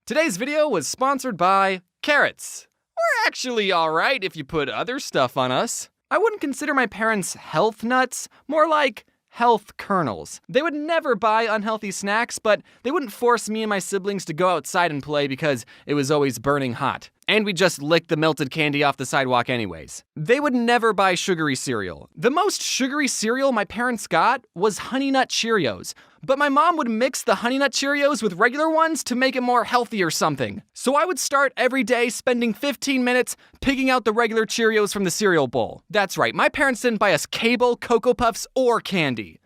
Today's video was sponsored by carrots. We're actually alright if you put other stuff on us. I wouldn't consider my parents health nuts, more like health kernels. They would never buy unhealthy snacks, but they wouldn't force me and my siblings to go outside and play because it was always burning hot. And we just licked the melted candy off the sidewalk anyways. They would never buy sugary cereal. The most sugary cereal my parents got was Honey Nut Cheerios. But my mom would mix the Honey Nut Cheerios with regular ones to make it more healthy or something. So I would start every day spending 15 minutes picking out the regular Cheerios from the cereal bowl. That's right, my parents didn't buy us Cable, Cocoa Puffs, or candy.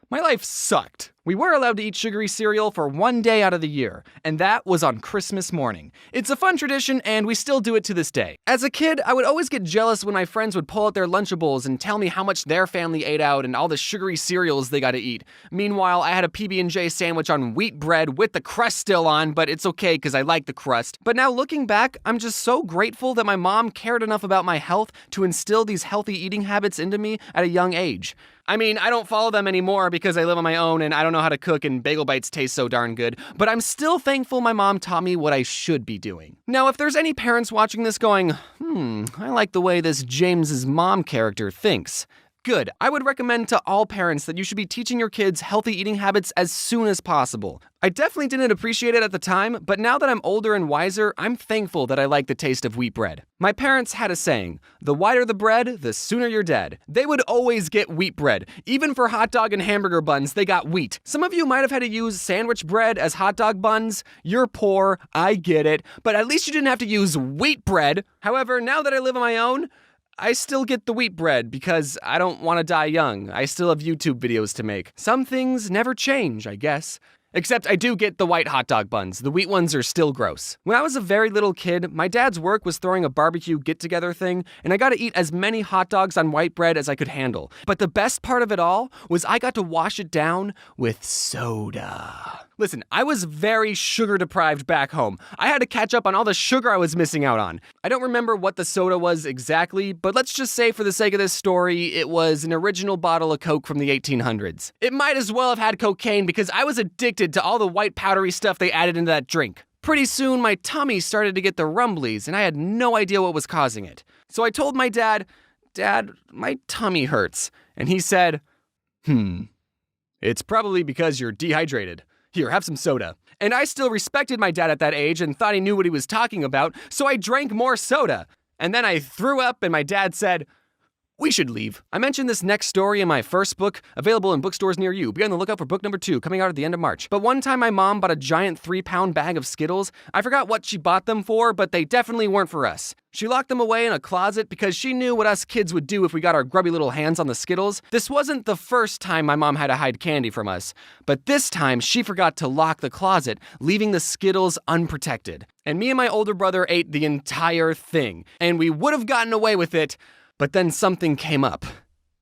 My life sucked. We were allowed to eat sugary cereal for one day out of the year, and that was on Christmas morning. It's a fun tradition, and we still do it to this day. As a kid, I would always get jealous when my friends would pull out their Lunchables and tell me how much their family ate out and all the sugary cereals they got to eat. Meanwhile, I had a PB&J sandwich on wheat bread with the crust still on, but it's okay because I like the crust. But now looking back, I'm just so grateful that my mom cared enough about my health to instill these healthy eating habits into me at a young age. I mean, I don't follow them anymore because I live on my own and I don't know how to cook and bagel bites taste so darn good, but I'm still thankful my mom taught me what I should be doing. Now, if there's any parents watching this going, I like the way this James's mom character thinks. Good. I would recommend to all parents that you should be teaching your kids healthy eating habits as soon as possible. I definitely didn't appreciate it at the time, but now that I'm older and wiser, I'm thankful that I like the taste of wheat bread. My parents had a saying, the whiter the bread, the sooner you're dead. They would always get wheat bread. Even for hot dog and hamburger buns, they got wheat. Some of you might have had to use sandwich bread as hot dog buns. You're poor, I get it, but at least you didn't have to use wheat bread. However, now that I live on my own, I still get the wheat bread because I don't want to die young. I still have YouTube videos to make. Some things never change, I guess. Except I do get the white hot dog buns. The wheat ones are still gross. When I was a very little kid, my dad's work was throwing a barbecue get-together thing, and I got to eat as many hot dogs on white bread as I could handle. But the best part of it all was I got to wash it down with soda. Listen, I was very sugar-deprived back home. I had to catch up on all the sugar I was missing out on. I don't remember what the soda was exactly, but let's just say for the sake of this story, it was an original bottle of Coke from the 1800s. It might as well have had cocaine because I was addicted to all the white powdery stuff they added into that drink. Pretty soon, my tummy started to get the rumblies, and I had no idea what was causing it. So I told my dad, "Dad, my tummy hurts." And he said, "It's probably because you're dehydrated. Here, have some soda." And I still respected my dad at that age and thought he knew what he was talking about, so I drank more soda. And then I threw up and my dad said, "We should leave." I mentioned this next story in my first book, available in bookstores near you. Be on the lookout for book number 2, coming out at the end of March. But one time my mom bought a giant 3-pound bag of Skittles. I forgot what she bought them for, but they definitely weren't for us. She locked them away in a closet because she knew what us kids would do if we got our grubby little hands on the Skittles. This wasn't the first time my mom had to hide candy from us, but this time she forgot to lock the closet, leaving the Skittles unprotected. And me and my older brother ate the entire thing, and we would have gotten away with it, but then something came up.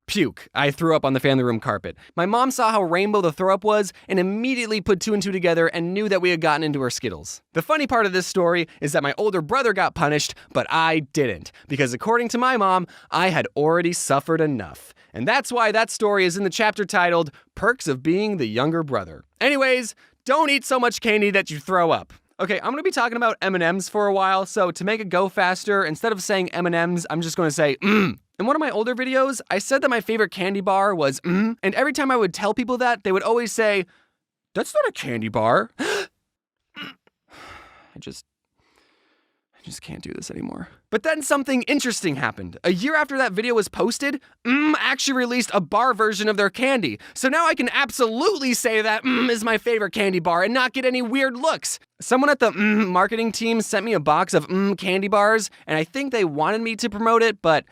Puke. I threw up on the family room carpet. My mom saw how rainbow the throw up was and immediately put 2 and 2 together and knew that we had gotten into her Skittles. The funny part of this story is that my older brother got punished, but I didn't, because according to my mom, I had already suffered enough. And that's why that story is in the chapter titled, Perks of Being the Younger Brother. Anyways, don't eat so much candy that you throw up. Okay, I'm going to be talking about M&Ms for a while, so to make it go faster, instead of saying M&Ms, I'm just going to say, In one of my older videos, I said that my favorite candy bar was and every time I would tell people that, they would always say, "That's not a candy bar." I just can't do this anymore. But then something interesting happened. A year after that video was posted, actually released a bar version of their candy. So now I can absolutely say that is my favorite candy bar and not get any weird looks. Someone at the marketing team sent me a box of candy bars, and I think they wanted me to promote it, but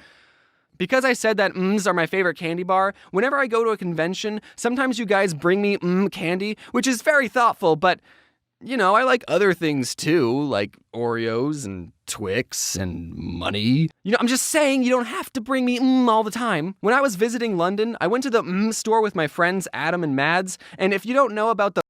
because I said that are my favorite candy bar, whenever I go to a convention, sometimes you guys bring me candy, which is very thoughtful, but you know, I like other things too, like Oreos and Twix and money. You know, I'm just saying you don't have to bring me all the time. When I was visiting London, I went to the store with my friends Adam and Mads, and if you don't know about the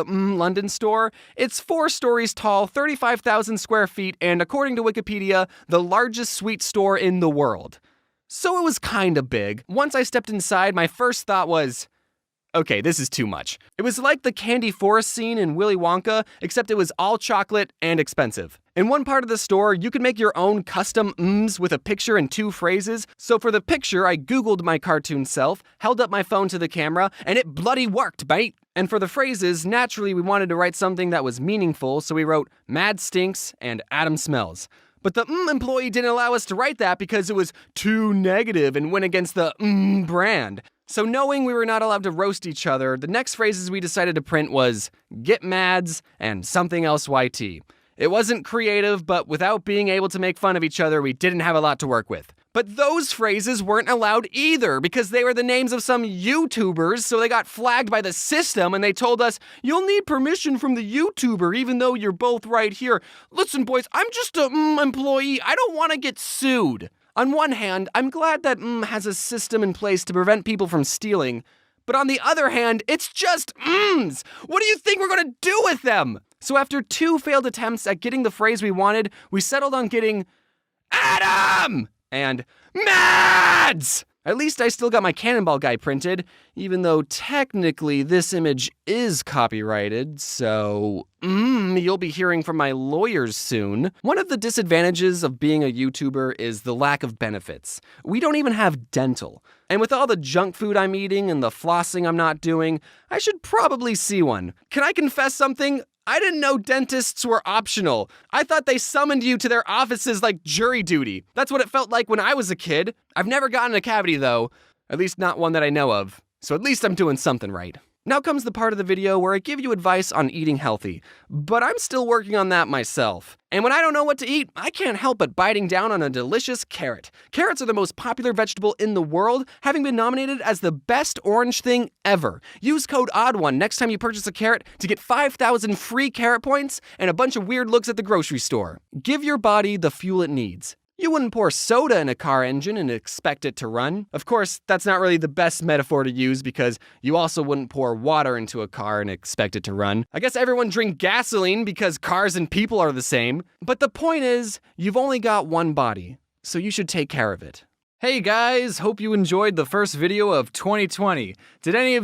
London store, it's 4 stories tall, 35,000 square feet, and according to Wikipedia, the largest sweet store in the world. So it was kinda big. Once I stepped inside, my first thought was, Okay, this is too much. It was like the candy forest scene in Willy Wonka, except it was all chocolate and expensive. In one part of the store, you could make your own custom mms with a picture and 2 phrases. So for the picture, I Googled my cartoon self, held up my phone to the camera, and it bloody worked, mate. And for the phrases, naturally we wanted to write something that was meaningful, so we wrote Mad Stinks and Adam Smells. But the employee didn't allow us to write that because it was too negative and went against the brand. So knowing we were not allowed to roast each other, the next phrases we decided to print was Get Mads and something else YT. It wasn't creative, but without being able to make fun of each other, we didn't have a lot to work with. But those phrases weren't allowed either because they were the names of some YouTubers, so they got flagged by the system and they told us, you'll need permission from the YouTuber even though you're both right here. Listen boys, I'm just a employee, I don't want to get sued. On one hand, I'm glad that has a system in place to prevent people from stealing, but on the other hand, it's just What do you think we're gonna do with them? So after 2 failed attempts at getting the phrase we wanted, we settled on getting Adam and Mads! At least I still got my Cannonball guy printed, even though technically this image is copyrighted, so you'll be hearing from my lawyers soon. One of the disadvantages of being a YouTuber is the lack of benefits. We don't even have dental. And with all the junk food I'm eating and the flossing I'm not doing, I should probably see one. Can I confess something? I didn't know dentists were optional. I thought they summoned you to their offices like jury duty. That's what it felt like when I was a kid. I've never gotten a cavity though, at least not one that I know of. So at least I'm doing something right. Now comes the part of the video where I give you advice on eating healthy, but I'm still working on that myself. And when I don't know what to eat, I can't help but biting down on a delicious carrot. Carrots are the most popular vegetable in the world, having been nominated as the best orange thing ever. Use code ODD1 next time you purchase a carrot to get 5,000 free carrot points and a bunch of weird looks at the grocery store. Give your body the fuel it needs. You wouldn't pour soda in a car engine and expect it to run. Of course, that's not really the best metaphor to use because you also wouldn't pour water into a car and expect it to run. I guess everyone drink gasoline because cars and people are the same. But the point is, you've only got one body, so you should take care of it. Hey guys, hope you enjoyed the first video of 2020. Did any of